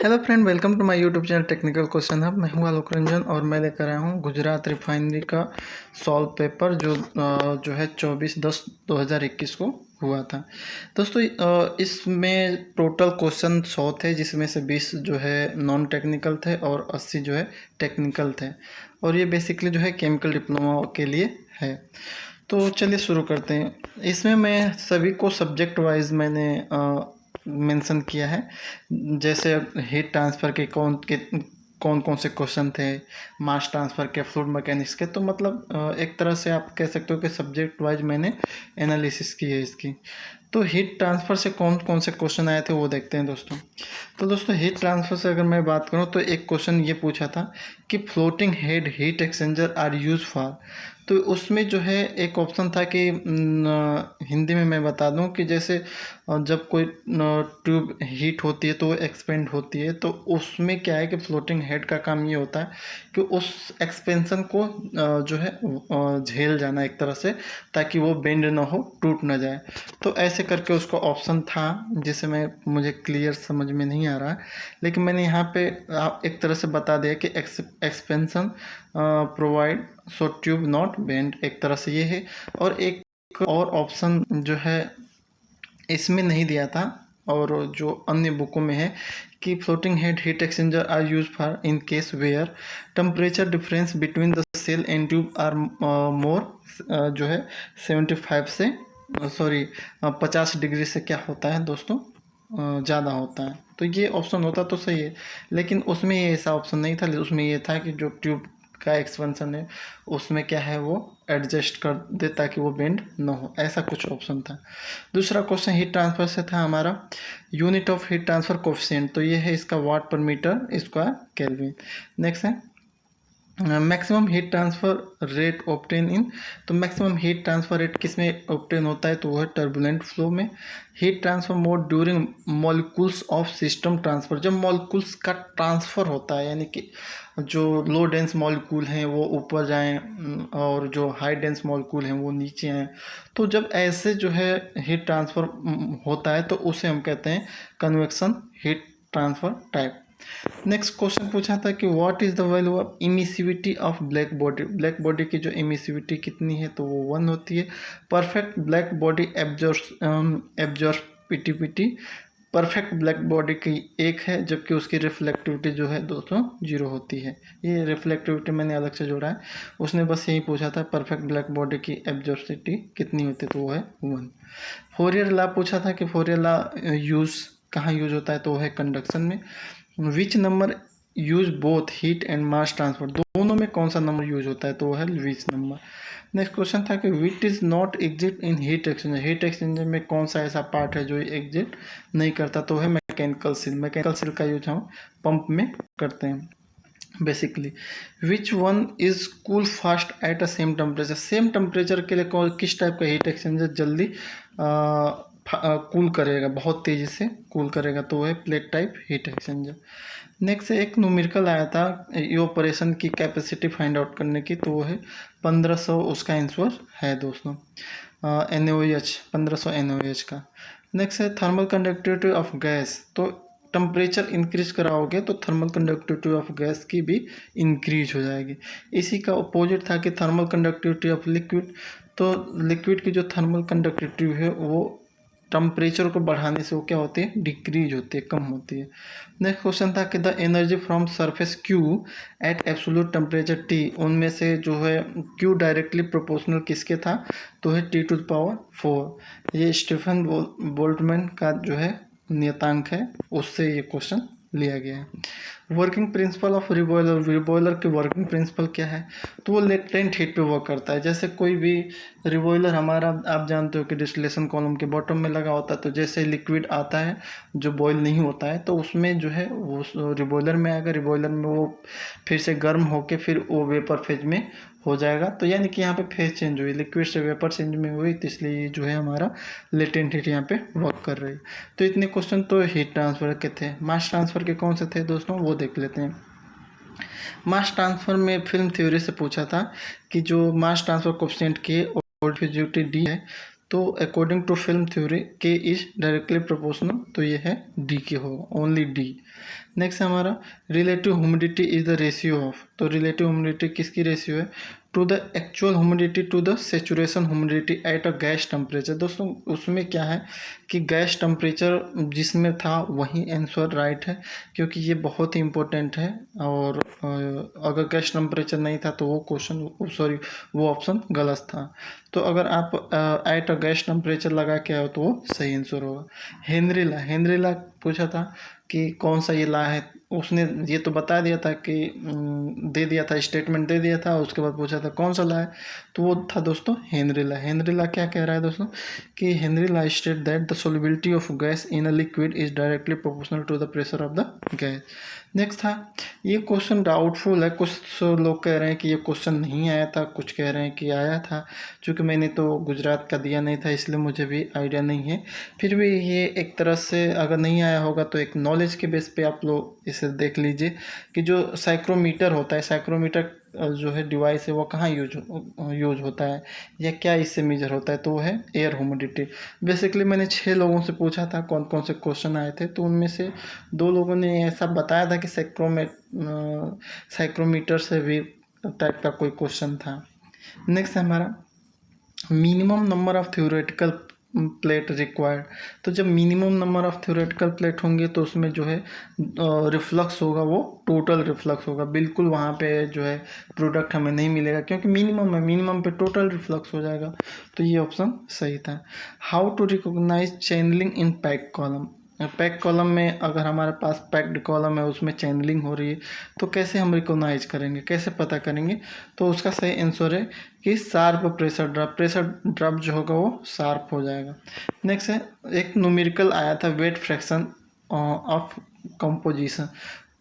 Hello friend, welcome to my YouTube channel technical question hub. मैं हूं आलोक रंजन और मैं लेकर आया हूं गुजरात रिफाइनरी का सॉल्व पेपर जो है 24/10/2021 को हुआ था। दोस्तों, इसमें टोटल क्वेश्चन 100 थे, जिसमें से 20 जो है नॉन टेक्निकल थे और 80 जो है टेक्निकल थे। और ये बेसिकली जो है केमिकल डिप्लोमा के लिए है। तो चलिए शुरू करते हैं। इसमें मैं सभी को सब्जेक्ट वाइज मैंने मेंशन किया है। जैसे हीट ट्रांसफ़र के कौन कौन से क्वेश्चन थे, मास ट्रांसफ़र के, फ्लूइड मैकेनिक्स के। तो मतलब एक तरह से आप कह सकते हो कि सब्जेक्ट वाइज मैंने एनालिसिस की है इसकी। तो हीट ट्रांसफ़र से कौन कौन से क्वेश्चन आए थे वो देखते हैं दोस्तों। तो दोस्तों, हीट ट्रांसफ़र से अगर मैं बात करूँ तो एक क्वेश्चन ये पूछा था कि floating head heat exchanger are use for. तो उसमें जो है एक ऑप्शन था कि हिंदी में मैं बता दूं कि जैसे जब कोई ट्यूब हीट होती है तो वो एक्सपेंड होती है, तो उसमें क्या है कि फ्लोटिंग हेड का काम ये होता है कि उस एक्सपेंशन को जो है झेल जाना एक तरह से, ताकि वो बेंड ना हो, टूट ना जाए। तो ऐसे करके उसका ऑप्शन था, जिसे मुझे क्लियर समझ में नहीं आ रहा है, लेकिन मैंने यहाँ पे एक तरह से बता दिया कि expansion provide so tube not bend, एक तरह से ये है। और एक और ऑप्शन जो है इसमें नहीं दिया था और जो अन्य बुकों में है कि floating head heat exchanger are use for in case where temperature difference between the shell and tube are more, जो है 75 से 50 डिग्री से क्या होता है दोस्तों, ज़्यादा होता है। तो ये ऑप्शन होता तो सही है, लेकिन उसमें ये ऐसा ऑप्शन नहीं था। उसमें ये था कि जो ट्यूब का एक्सपेंशन है उसमें क्या है, वो एडजस्ट कर दे ताकि वो बेंड ना हो, ऐसा कुछ ऑप्शन था। दूसरा क्वेश्चन हीट ट्रांसफर से था हमारा, unit of heat transfer coefficient. तो ये है इसका वाट पर मीटर स्क्वायर केल्विन। नेक्स्ट है maximum heat transfer rate obtain इन। तो मैक्सिमम हीट ट्रांसफ़र रेट किस में ऑब्टेन होता है, तो वो है टर्बुलेंट फ्लो में। Heat transfer mode during molecules of system transfer, जब मॉलिक्यूल्स का ट्रांसफ़र होता है, यानी कि जो लो डेंस मॉलिक्यूल हैं वो ऊपर जाएं और जो हाई डेंस मॉलिक्यूल हैं वो नीचे आएँ। तो जब ऐसे जो है हीट ट्रांसफ़र होता है तो उसे हम कहते हैं convection heat transfer type. Next question पूछा था कि what is the value of emissivity of black body. Black body की जो इमिसिविटी कितनी है, तो वो 1 होती है। Perfect black body एब्जॉर्बिटिविटी, perfect black body की 1 है, जबकि उसकी रिफ्लेक्टिविटी जो है 200 होती है। ये रिफ्लेक्टिविटी मैंने अलग से जोड़ा है, उसने बस यही पूछा था परफेक्ट ब्लैक बॉडी की एब्जॉर्बिटिविटी कितनी होती है, तो वो है 1। फोरियर लॉ पूछा था कि फोरियर लॉ यूज़ कहाँ यूज होता है, तो वो है कंडक्शन में। Which number use both heat and mass transfer, दोनों में कौन सा नंबर यूज होता है, तो वो है विच नंबर। नेक्स्ट क्वेश्चन था कि which is not exit in heat exchanger. Heat exchanger में कौन सा ऐसा पार्ट है जो एग्जिट नहीं करता, तो है मैकेनिकल सील। मैकेनिकल सील का यूज हम पंप में करते हैं basically. Which one is cool fast at a same temperature. Same temperature के लिए किस टाइप का हीट एक्सचेंजर जल्दी कूल करेगा, बहुत तेज़ी से कूल करेगा, तो वो है plate type heat exchanger. Next एक न्यूमेरिकल आया था इवेपोरेशन की कैपेसिटी फाइंड आउट करने की, तो वो है 1500, उसका आंसर है दोस्तों NaOH, 1500 NaOH का। नेक्स्ट है थर्मल कंडक्टिविटी ऑफ गैस। तो टेम्परेचर इंक्रीज कराओगे तो थर्मल कंडक्टिविटी ऑफ गैस की भी इंक्रीज हो जाएगी। इसी का अपोजिट था कि थर्मल कंडक्टिविटी ऑफ लिक्विड। तो लिक्विड की जो थर्मल कंडक्टिविटी है वो टेम्परेचर को बढ़ाने से वो क्या होती है, डिक्रीज होती है, कम होती है। नेक्स्ट क्वेश्चन था कि the energy from surface Q at absolute temperature T, उनमें से जो है क्यू डायरेक्टली प्रोपोर्शनल किसके था, तो है T⁴। ये स्टीफन बोल्टमैन का जो है नियतांक है, उससे ये क्वेश्चन लिया गया है। Working principle of reboiler. Reboiler की वर्किंग प्रिंसिपल क्या है, तो वो लेटेंट हीट पे वर्क करता है। जैसे कोई भी रिबॉयलर हमारा, आप जानते हो कि डिस्टिलेशन कॉलम के बॉटम में लगा होता है, तो जैसे लिक्विड आता है जो बॉयल नहीं होता है, तो उसमें जो है वो रिबॉयलर में आएगा। रिबॉयलर में वो फिर से गर्म होके फिर वो वेपर फेज में हो जाएगा। तो यानी कि यहाँ पे फेज चेंज हुई, लिक्विड से वेपर चेंज में हुई, तो इसलिए ये जो है हमारा लेटेंट हीट यहाँ पे वर्क कर रही है। तो इतने क्वेश्चन तो हीट ट्रांसफर के थे। मास ट्रांसफर के कौन से थे दोस्तों, वो देख लेते हैं। मास ट्रांसफर में फिल्म थ्योरी से पूछा था कि जो मास ट्रांसफर कोफिशिएंट के और डिफ्यूजिविटी डी है, तो according to film theory K is directly proportional, तो ये है डी के होगा, ओनली डी। नेक्स्ट हमारा relative humidity is the ratio of, तो रिलेटिव ह्यूमिडिटी किसकी रेशियो है, to the actual humidity to the saturation humidity at a gas temperature. दोस्तों उसमें क्या है कि गैस टेम्परेचर जिसमें था वही आंसर राइट है, क्योंकि ये बहुत ही इम्पोर्टेंट है। और अगर गैस टेम्परेचर नहीं था तो वो क्वेश्चन सॉरी वो ऑप्शन गलत था। तो अगर आप एट अ गैस टेम्परेचर लगा के आओ तो वो सही आंसर होगा। हेनरी ला पूछा था कि कौन सा ये ला है, उसने ये तो बता दिया था कि दे दिया था, स्टेटमेंट दे दिया था, उसके बाद पूछा था कौन सा ला है, तो वो था दोस्तों हेनरी ला क्या कह रहा है दोस्तों कि Henry law state that the solubility of gas in a liquid is directly proportional to the pressure of the gas. Next था, ये क्वेश्चन डाउटफुल है, कुछ लोग कह रहे हैं कि ये क्वेश्चन नहीं आया था, कुछ कह रहे हैं कि आया था। चूँकि मैंने तो गुजरात का दिया नहीं था इसलिए मुझे भी आइडिया नहीं है। फिर भी ये एक तरह से अगर नहीं आया होगा तो एक नॉलेज के बेस पे आप लोग इसे देख लीजिए कि जो साइक्रोमीटर होता है, साइक्रोमीटर जो है डिवाइस है वो कहाँ यूज होता है या क्या इससे मेजर होता है, तो वो है एयर ह्यूमिडिटी। बेसिकली मैंने 6 लोगों से पूछा था कौन कौन से क्वेश्चन आए थे, तो उनमें से 2 लोगों ने ऐसा बताया था कि साइक्रोमीटर से भी टाइप का कोई क्वेश्चन था। नेक्स्ट है हमारा minimum number of theoretical plate required. तो जब minimum number of theoretical plate होंगे तो उसमें जो है रिफ्लक्स होगा वो टोटल रिफ्लक्स होगा, बिल्कुल वहाँ पे जो है प्रोडक्ट हमें नहीं मिलेगा क्योंकि मिनिमम है, मिनिमम पे टोटल रिफ्लक्स हो जाएगा। तो ये ऑप्शन सही था। How to recognise channelling in pack column. Pack column में अगर हमारे पास पैक्ड कॉलम है उसमें चैनलिंग हो रही है तो कैसे हम रिकॉग्नाइज करेंगे, कैसे पता करेंगे, तो उसका सही आंसर है कि शार्प प्रेशर ड्रॉप जो होगा वो शार्प हो जाएगा। नेक्स्ट है एक न्यूमेरिकल आया था वेट फ्रैक्शन ऑफ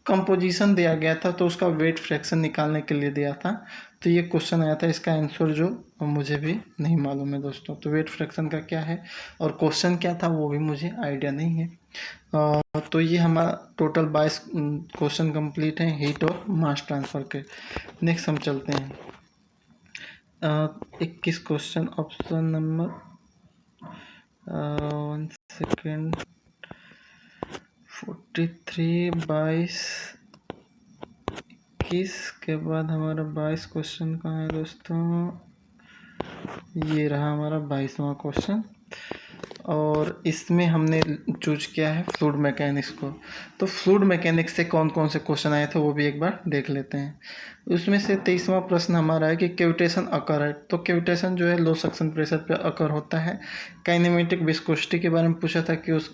कंपोजिशन दिया गया था तो उसका वेट फ्रैक्शन निकालने के लिए दिया था, तो ये क्वेश्चन आया था, इसका आंसर जो मुझे भी नहीं मालूम है दोस्तों। तो वेट फ्रैक्शन का क्या है और क्वेश्चन क्या था वो भी मुझे आइडिया नहीं है। तो ये हमारा टोटल 22 क्वेश्चन कंप्लीट हैं हीट और मास ट्रांसफ़र के। नेक्स्ट हम चलते हैं 21 क्वेश्चन, ऑप्शन नंबर 1 सेकेंड 43 22 21 के बाद हमारा 22 क्वेश्चन कहाँ है दोस्तों, ये रहा हमारा 22वां क्वेश्चन और इसमें हमने चूज किया है फ्लूइड मैकेनिक्स को। तो फ्लूइड मैकेनिक्स से कौन कौन से क्वेश्चन आए थे वो भी एक बार देख लेते हैं। उसमें से 23वां प्रश्न हमारा है कि कैविटेशन अकर है, तो कैविटेशन जो है लो सक्शन प्रेशर पे अकर होता है। काइनेमेटिक विस्कोसिटी के बारे में पूछा था कि उस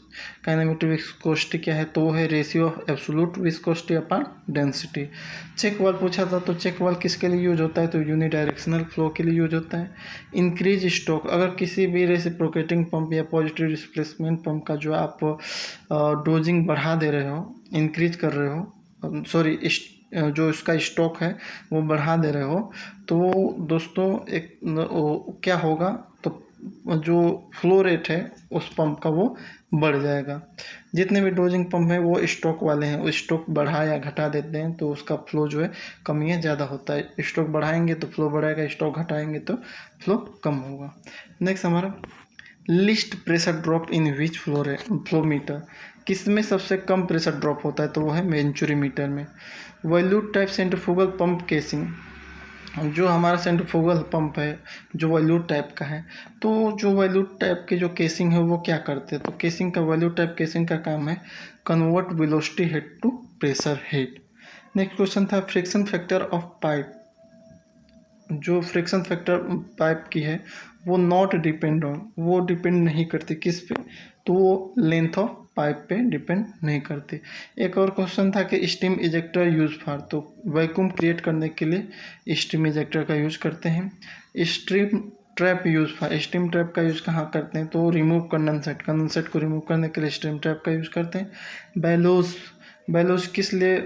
काइनेमेटिक विस्कोसिटी क्या है, तो वो है ratio of absolute viscosity upon density. Check valve पूछा था, तो चेक वाल किसके लिए यूज होता है, तो यूनिडायरेक्शनल फ्लो के लिए यूज होता है। इंक्रीज स्ट्रोक, अगर किसी भी रेसिप्रोकेटिंग पंप या पॉजिटिव डिस्प्लेसमेंट पंप का जो आप डोजिंग बढ़ा दे रहे हो, इंक्रीज कर रहे हो, सॉरी जो इसका स्टॉक है वो बढ़ा दे रहे हो, तो दोस्तों एक क्या होगा, तो जो फ्लो रेट है उस पंप का वो बढ़ जाएगा। जितने भी डोजिंग पंप हैं वो स्टॉक वाले हैं, वो स्टॉक बढ़ा या घटा देते हैं तो उसका फ्लो जो है कम या ज़्यादा होता है। स्टॉक बढ़ाएंगे तो फ्लो बढ़ाएगा, स्टॉक घटाएंगे तो फ्लो कम होगा। नेक्स्ट हमारा list pressure drop in which flow meter, किस में सबसे कम प्रेशर ड्रॉप होता है, तो वो है वेंचुरी मीटर में। Valued type centrifugal pump casing, जो हमारा सेंट्रीफ्यूगल पंप है जो वैल्यूड टाइप का है, तो जो वैल्यूड टाइप के जो केसिंग है वो क्या करते हैं, तो केसिंग का वैल्यूड टाइप केसिंग का काम है convert velocity head to pressure head. Next question था फ्रिक्शन फैक्टर ऑफ पाइप, जो फ्रिक्शन फैक्टर पाइप की है वो नॉट डिपेंड ऑन, वो डिपेंड नहीं करती किस पे, तो वो लेंथ ऑफ पाइप पे डिपेंड नहीं करती। एक और क्वेश्चन था कि स्टीम इजेक्टर यूज फॉर, तो वैक्यूम क्रिएट करने के लिए स्टीम इजेक्टर का यूज करते हैं। Steam trap use for, steam trap का यूज कहाँ करते हैं, तो रिमूव कंडेंसेट को रिमूव करने के लिए स्टीम ट्रैप का यूज करते हैं। बेलोज किस लिए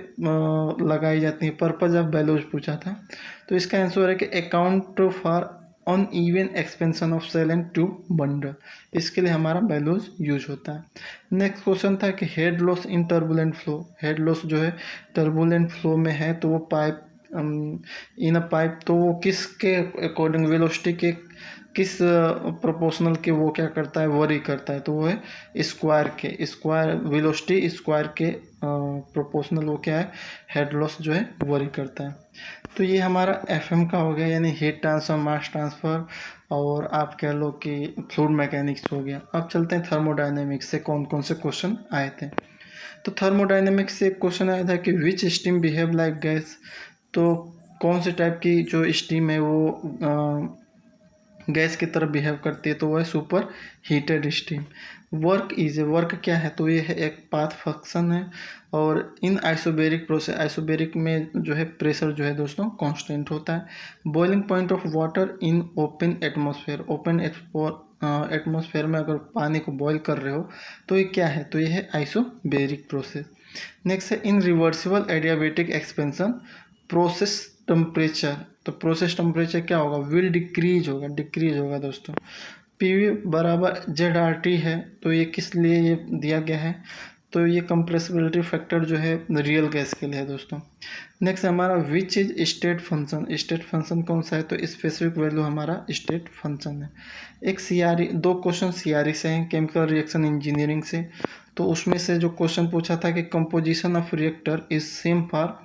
लगाई जाती है, पर्पज ऑफ बेलोज पूछा था, तो इसका आंसर है कि account for uneven expansion of shell and tube bundle, इसके लिए हमारा बेलोज यूज होता है। नेक्स्ट क्वेश्चन था कि head loss in turbulent flow, head loss जो है टर्बुलेंट फ्लो में है तो वो पाइप इन अ पाइप, तो वो किसके अकॉर्डिंग, वेलोसिटी के किस प्रोपोर्शनल के वो क्या करता है, वरी करता है, तो वो है स्क्वायर के, स्क्वायर वेलोसिटी स्क्वायर के प्रोपोर्शनल वो क्या है, हेड लॉस जो है वरी करता है। तो ये हमारा एफएम का हो गया, यानी हीट ट्रांसफर, मास ट्रांसफ़र, और आप कह लो कि फ्लूइड मैकेनिक्स हो गया। अब चलते हैं थर्मोडायनेमिक्स से कौन कौन से क्वेश्चन आए थे। तो थर्मोडायनेमिक्स से एक क्वेश्चन आया था कि विच स्टीम बिहेव लाइक गैस, तो कौन से टाइप की जो स्टीम है वो गैस की तरह बिहेव करती है, तो वो है super heated steam. Work is a, work क्या है, तो ये है एक पाथ फंक्शन है। और इन आइसोबेरिक प्रोसेस, आइसोबेरिक में जो है प्रेशर जो है दोस्तों कांस्टेंट होता है। Boiling point of water in open atmosphere, open atmosphere में अगर पानी को बॉईल कर रहे हो तो ये क्या है, तो ये है आइसोबेरिक प्रोसेस। नेक्स्ट है इन reversible adiabatic expansion process temperature, तो प्रोसेस टेम्परेचर क्या होगा, विल डिक्रीज होगा, डिक्रीज होगा दोस्तों। पीवी बराबर जेड आर टी है, तो ये किस लिए ये दिया गया है, तो ये कंप्रेसिबिलिटी फैक्टर जो है रियल गैस के लिए है दोस्तों। नेक्स्ट हमारा which is state function, state function कौन सा है, तो स्पेसिफिक वैल्यू हमारा स्टेट फंक्शन है। एक सीआरई, दो क्वेश्चन सीआरई से हैं, केमिकल रिएक्शन इंजीनियरिंग से। तो उसमें से जो क्वेश्चन पूछा था कि composition of reactor is same for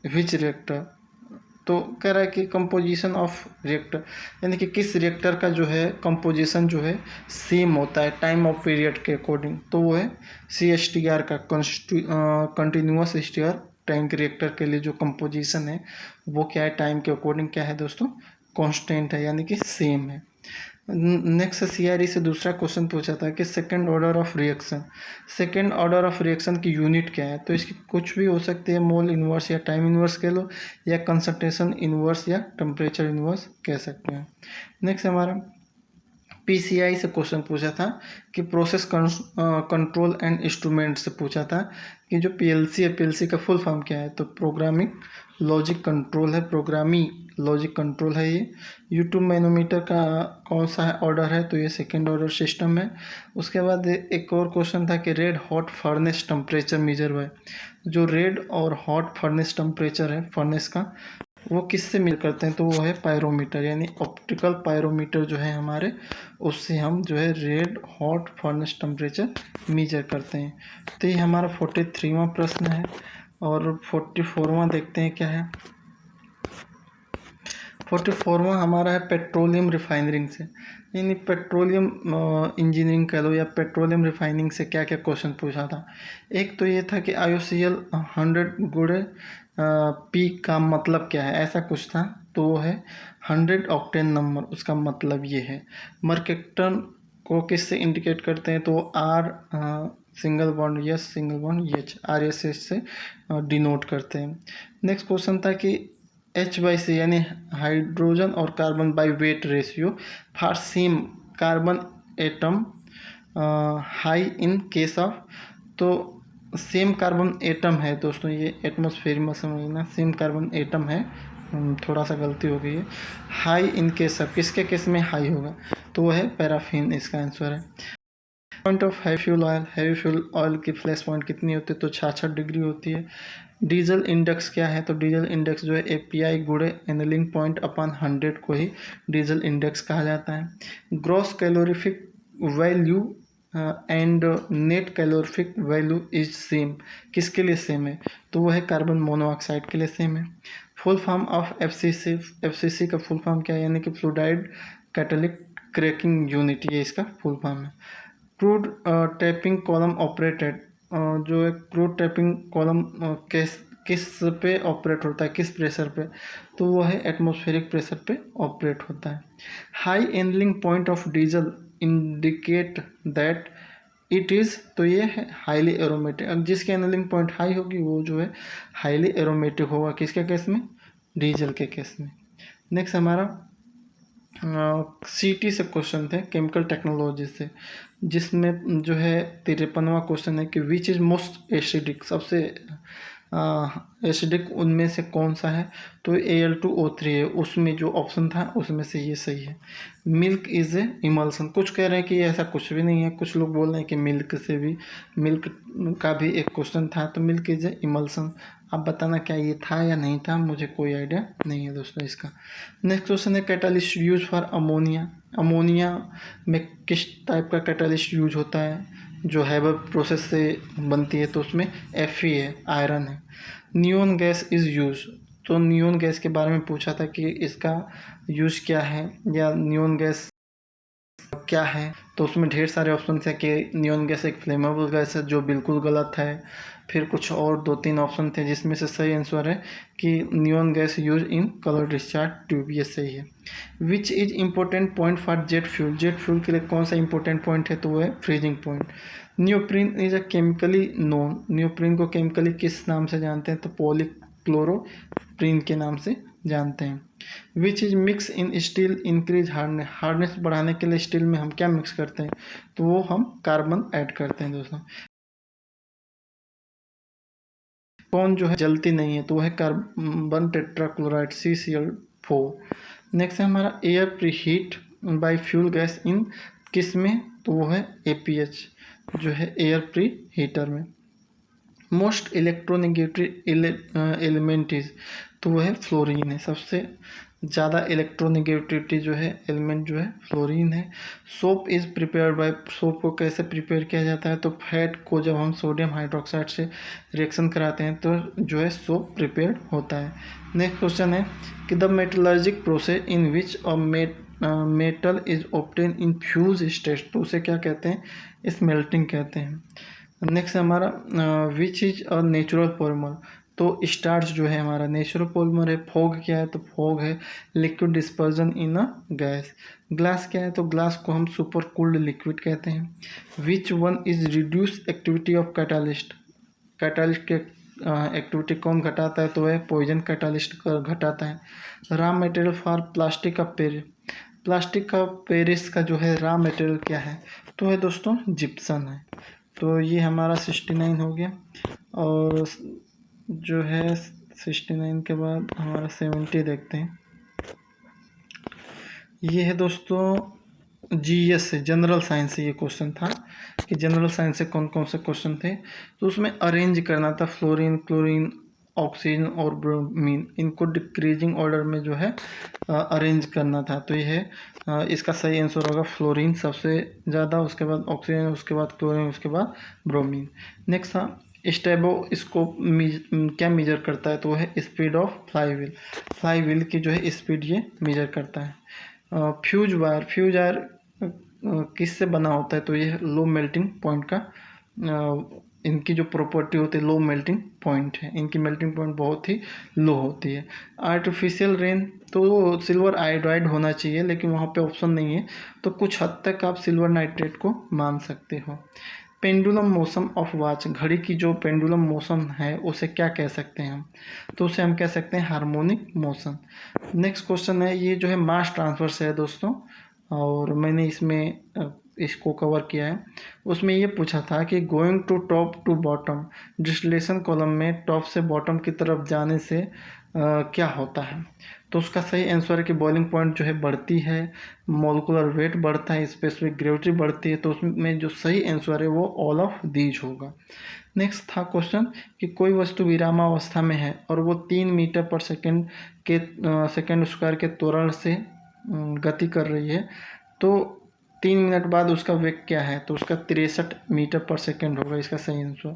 which reactor, तो कह रहा है कि कंपोजिशन ऑफ रिएक्टर, यानी कि किस रिएक्टर का जो है कंपोजिशन जो है सेम होता है टाइम ऑफ पीरियड के अकॉर्डिंग, तो वो है CSTR का, कंटिन्यूस स्टीयर टैंक रिएक्टर के लिए जो कंपोजिशन है वो क्या है, टाइम के अकॉर्डिंग क्या है दोस्तों, कांस्टेंट है, यानी कि सेम है। नेक्स्ट सीआरई से दूसरा क्वेश्चन पूछा था कि second order of reaction, second order of reaction की यूनिट क्या है, तो इसकी कुछ भी हो सकती है, मोल इनवर्स या टाइम इनवर्स कह लो, या कंसंट्रेशन इनवर्स या टेम्परेचर इनवर्स कह सकते हैं। नेक्स्ट हमारा पीसीआई से क्वेश्चन पूछा था कि प्रोसेस कंट्रोल एंड इंस्ट्रूमेंट से पूछा था कि जो पीएलसी है, पीएलसी का फुल फॉर्म क्या है, तो प्रोग्रामिंग लॉजिक कंट्रोल है, प्रोग्रामिंग लॉजिक कंट्रोल है ये। यूट्यूब मैनोमीटर का कौन सा ऑर्डर है, तो ये सेकेंड ऑर्डर सिस्टम है। उसके बाद एक और क्वेश्चन था कि red hot furnace temperature measure है, जो रेड और हॉट फर्नेस टेम्परेचर है फर्नेस का, वो किससे मेजर करते हैं, तो वो है पायरोमीटर, यानी ऑप्टिकल पायरोमीटर जो है हमारे, उससे हम जो है red hot furnace temperature measure करते हैं। तो ये हमारा 43वां प्रश्न है। और 44वां देखते हैं क्या है। 44वां हमारा है पेट्रोलियम रिफाइनरिंग से, यानी पेट्रोलियम इंजीनियरिंग कह लो या पेट्रोलियम रिफाइनिंग से क्या क्या क्वेश्चन पूछा था। एक तो ये था कि IOCL 100 गुणे पी का मतलब क्या है, ऐसा कुछ था, तो वो है 100 ऑक्टेन नंबर, उसका मतलब ये है। मर्केक्टन को किससे इंडिकेट करते हैं, तो R single bond yes, single bond H, RSS से डिनोट करते हैं। नेक्स्ट क्वेश्चन था कि H/C यानी हाइड्रोजन और carbon by weight ratio for same carbon atom high in case of, तो सेम कार्बन एटम है दोस्तों, ये एटमॉस्फेयर में समझना, सेम कार्बन एटम है, थोड़ा सा गलती हो गई है। हाई इन केस ऑफ, किसके केस में हाई होगा, तो वो है पैराफिन, इसका आंसर है। Point of heavy fuel oil, heavy fuel oil की फ्लैश पॉइंट कितनी होती है, तो 66 डिग्री होती है। डीजल इंडेक्स क्या है, तो डीजल इंडेक्स जो है API गुणे एनलिंग पॉइंट अपॉन 100 को ही डीजल इंडेक्स कहा जाता है। Gross calorific value and net calorific value is same, किसके लिए सेम है, तो वो है कार्बन मोनोऑक्साइड के लिए सेम है। फुल फॉर्म ऑफ FCC का फुल फॉर्म क्या है, यानी कि फ्लूइडाइड कैटालिक क्रैकिंग यूनिट, ये इसका फुल फॉर्म है। क्रूड टैपिंग कॉलम ऑपरेटेड, जो है क्रूड टैपिंग कॉलम किस पे ऑपरेट होता है, किस प्रेशर पे, तो वो है एटमॉस्फेरिक प्रेशर पे ऑपरेट होता है। High aniline point of diesel indicate that it is, तो ये है हाईली एरोमेटिक, अब जिसकी एनलिंग पॉइंट हाई होगी वो जो है हाईली एरोमेटिक होगा, किसके केस में, डीजल के केस में। नेक्स्ट हमारा CT से क्वेश्चन थे केमिकल टेक्नोलॉजी से, जिसमें जो है 53वां क्वेश्चन है कि विच इज़ मोस्ट एसिडिक, सबसे एसिडिक उनमें से कौन सा है? तो Al2O3 है, उसमें जो ऑप्शन था उसमें से ये सही है। मिल्क इज़ ए इमल्सन, कुछ कह रहे हैं कि ऐसा कुछ भी नहीं है, कुछ लोग बोल रहे हैं कि मिल्क का भी एक क्वेश्चन था, तो मिल्क इज़ ए इमल्सन। आप बताना क्या ये था या नहीं था, मुझे कोई आइडिया नहीं है दोस्तों इसका। नेक्स्ट क्वेश्चन है catalyst use for ammonia. Ammonia में किस टाइप का कैटालिस्ट यूज होता है? जो हैबर प्रोसेस से बनती है, तो उसमें Fe है, आयरन है। नियोन गैस इज़ यूज, तो नियोन गैस के बारे में पूछा था कि इसका यूज क्या है या नियोन गैस क्या है, तो उसमें ढेर सारे ऑप्शन थे कि नियोन गैस एक फ्लेमेबल गैस है, जो बिल्कुल गलत है। फिर कुछ और 2-3 ऑप्शन थे जिसमें से सही आंसर है कि neon gas use in colour discharge tube, ये सही है। Which is important point for jet fuel, jet fuel के लिए कौन सा इंपॉर्टेंट पॉइंट है? तो वो है freezing point. Neoprene is a chemically known, neoprene को केमिकली किस नाम से जानते हैं? तो पॉलीक्लोरोप्रीन के नाम से जानते हैं। Which is mix in steel increase hardness, hardness बढ़ाने के लिए स्टील में हम क्या मिक्स करते हैं? तो वो हम कार्बन ऐड करते हैं दोस्तों। कौन जो है जलती नहीं है? तो वह है कार्बन टेट्राक्लोराइड CCl4। नेक्स्ट है हमारा air preheat by fuel gas in किस में? तो वो है APH, जो है एयर प्री हीटर में। मोस्ट इलेक्ट्रोनेगेटिव एलिमेंट इज, तो वो है फ्लोरीन है, सबसे ज़्यादा इलेक्ट्रोनेगेटिविटी जो है एलिमेंट जो है फ्लोरीन है। Soap is prepared by, soap को कैसे प्रिपेयर किया जाता है? तो फैट को जब हम सोडियम हाइड्रोक्साइड से रिएक्शन कराते हैं तो जो है सोप प्रिपेयर्ड होता है। नेक्स्ट क्वेश्चन है कि the metallurgic process in which a metal is obtain in fuse state, तो उसे क्या कहते हैं? स्मेल्टिंग कहते हैं। नेक्स्ट है हमारा which is a natural polymer, तो स्टार्च जो है हमारा नेचुरल पॉलीमर है। फॉग क्या है? तो फॉग है liquid dispersion in a gas. Glass क्या है? तो ग्लास को हम सुपर कूल्ड लिक्विड कहते हैं। Which one is reduce activity of catalyst, catalyst के एक्टिविटी कौन घटाता है? तो वह पॉइजन कैटालिस्ट घटाता है। रॉ मटेरियल फॉर प्लास्टिक का पेरिस, प्लास्टिक का पेरिस का जो है रॉ मटेरियल क्या है? तो है दोस्तों जिप्सन है। तो ये हमारा 69 हो गया, और जो है 69 के बाद हमारा 70 देखते हैं। ये है दोस्तों GS से, जनरल साइंस से ये क्वेश्चन था कि जनरल साइंस से कौन कौन से क्वेश्चन थे। तो उसमें अरेंज करना था फ्लोरीन, क्लोरीन, ऑक्सीजन और ब्रोमीन, इनको डिक्रीजिंग ऑर्डर में जो है अरेंज करना था। तो ये है इसका सही आंसर होगा फ्लोरीन सबसे ज़्यादा, उसके बाद ऑक्सीजन, उसके बाद क्लोरीन, उसके बाद ब्रोमीन। नेक्स्ट था स्टेबो, इसको क्या मेजर करता है? तो वो है स्पीड ऑफ फ्लाई व्हील की जो है स्पीड ये मेजर करता है। फ्यूज वायर, फ्यूज वायर किससे बना होता है? तो ये लो मेल्टिंग पॉइंट का इनकी जो प्रॉपर्टी होती है लो मेल्टिंग पॉइंट है, इनकी मेल्टिंग पॉइंट बहुत ही लो होती है। आर्टिफिशियल रेन, तो सिल्वर आयोडाइड होना चाहिए, लेकिन वहाँ पे ऑप्शन नहीं है, तो कुछ हद तक आप सिल्वर नाइट्रेट को मान सकते हो। पेंडुलम मोशन ऑफ वॉच, घड़ी की जो पेंडुलम मोशन है उसे क्या कह सकते हैं हम? तो उसे हम कह सकते हैं हार्मोनिक मोशन। नेक्स्ट क्वेश्चन है, ये जो है मास ट्रांसफर से है दोस्तों, और मैंने इसमें इसको कवर किया है। उसमें ये पूछा था कि going to top to bottom, distillation column में टॉप से बॉटम की तरफ जाने से क्या होता है? तो उसका सही आंसर है कि बॉइलिंग पॉइंट जो है बढ़ती है, मोलिकुलर वेट बढ़ता है, स्पेसिफिक ग्रेविटी बढ़ती है। तो उसमें जो सही आंसर है वो ऑल ऑफ दीज होगा। नेक्स्ट था क्वेश्चन कि कोई वस्तु विरामावस्था में है और वो 3 मीटर पर सेकंड के सेकंड स्क्वायर के त्वरण से गति कर रही है, तो 3 मिनट बाद उसका वेग क्या है? तो उसका 63 मीटर पर सेकंड होगा इसका सही आंसर।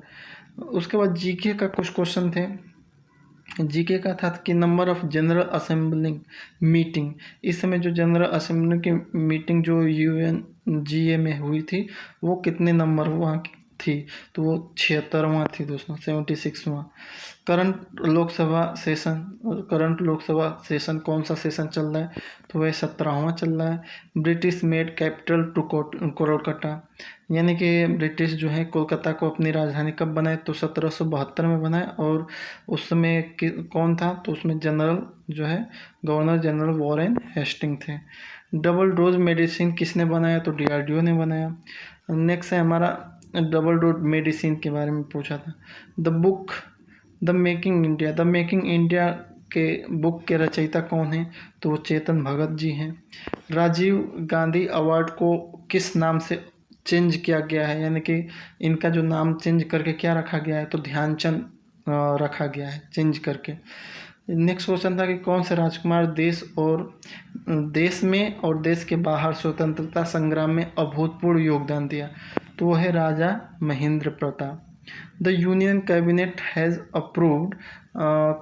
उसके बाद जीके का कुछ क्वेश्चन थे। जीके का था कि number of general assembling meeting, इस समय जो जनरल असेंबली की मीटिंग जो UNGA में हुई थी वो कितने नंबर वहाँ थी? तो वो 76वां थी दोस्तों, 76वां। करंट लोकसभा सेशन कौन सा सेशन चल रहा है? तो वह 17वां चल रहा है। British made capital to Kolkata, यानी कि ब्रिटिश जो है कोलकाता को अपनी राजधानी कब बनाए? तो 1772 में बनाए, और उस समय कौन था? तो उसमें जनरल जो है गवर्नर जनरल वॉरेन हेस्टिंग थे। डबल डोज मेडिसिन किसने बनाया? तो DRDO ने बनाया। नेक्स्ट है हमारा डबल डोज मेडिसिन के बारे में पूछा था। The book the making India के बुक के रचयिता कौन हैं? तो वो चेतन भगत जी हैं। राजीव गांधी अवार्ड को किस नाम से चेंज किया गया है, यानी कि इनका जो नाम चेंज करके क्या रखा गया है? तो ध्यानचंद रखा गया है चेंज करके। नेक्स्ट क्वेश्चन था कि कौन से राजकुमार देश में और देश के बाहर स्वतंत्रता संग्राम में अभूतपूर्व योगदान दिया? तो वो है Raja Mahendra Pratap. The union cabinet has approved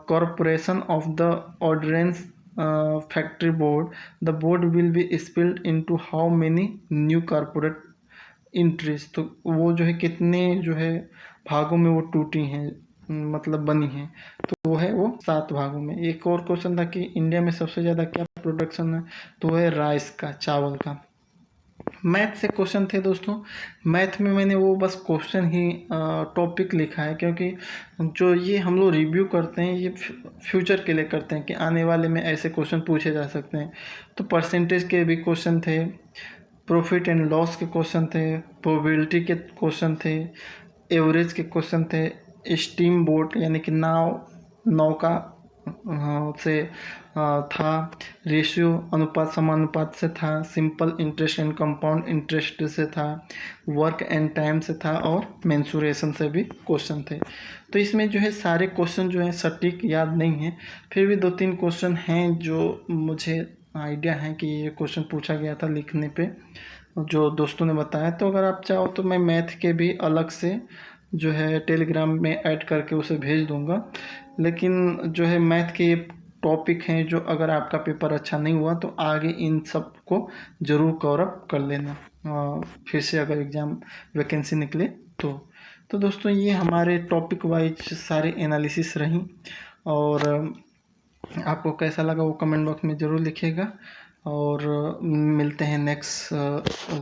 corporation of the ordnance factory board. The board will be split into how many new corporate entries? तो वो जो है कितने जो है भागों में वो टूटी हैं, मतलब बनी हैं? तो वो है वो 7 भागों में। एक और क्वेश्चन था कि इंडिया में सबसे ज़्यादा क्या प्रोडक्शन है? तो वो है राइस का, चावल का। मैथ से क्वेश्चन थे दोस्तों। मैथ में मैंने वो बस क्वेश्चन ही टॉपिक लिखा है, क्योंकि जो ये हम लोग रिव्यू करते हैं ये फ्यूचर के लिए करते हैं कि आने वाले में ऐसे क्वेश्चन पूछे जा सकते हैं। तो परसेंटेज के भी क्वेश्चन थे, प्रॉफिट एंड लॉस के क्वेश्चन थे, प्रोबेबिलिटी के क्वेश्चन थे, एवरेज के क्वेश्चन थे, स्टीम बोट यानी कि नौका से था, रेशियो अनुपात समानुपात से था, simple interest and compound interest से था, वर्क एंड टाइम से था, और मेंसुरेशन से भी क्वेश्चन थे। तो इसमें जो है सारे क्वेश्चन जो हैं सटीक याद नहीं है, फिर भी 2-3 क्वेश्चन हैं जो मुझे आइडिया है कि ये क्वेश्चन पूछा गया था लिखने पे, जो दोस्तों ने बताया। तो अगर आप चाहो तो मैं मैथ के भी अलग से जो है टेलीग्राम में ऐड करके उसे भेज दूंगा, लेकिन जो है मैथ के ये टॉपिक हैं जो अगर आपका पेपर अच्छा नहीं हुआ तो आगे इन सब को ज़रूर कवर अप कर लेना, फिर से अगर एग्ज़ाम वैकेंसी निकले तो दोस्तों ये हमारे टॉपिक वाइज सारे एनालिसिस रहीं, और आपको कैसा लगा वो कमेंट बॉक्स में ज़रूर लिखिएगा। और मिलते हैं नेक्स्ट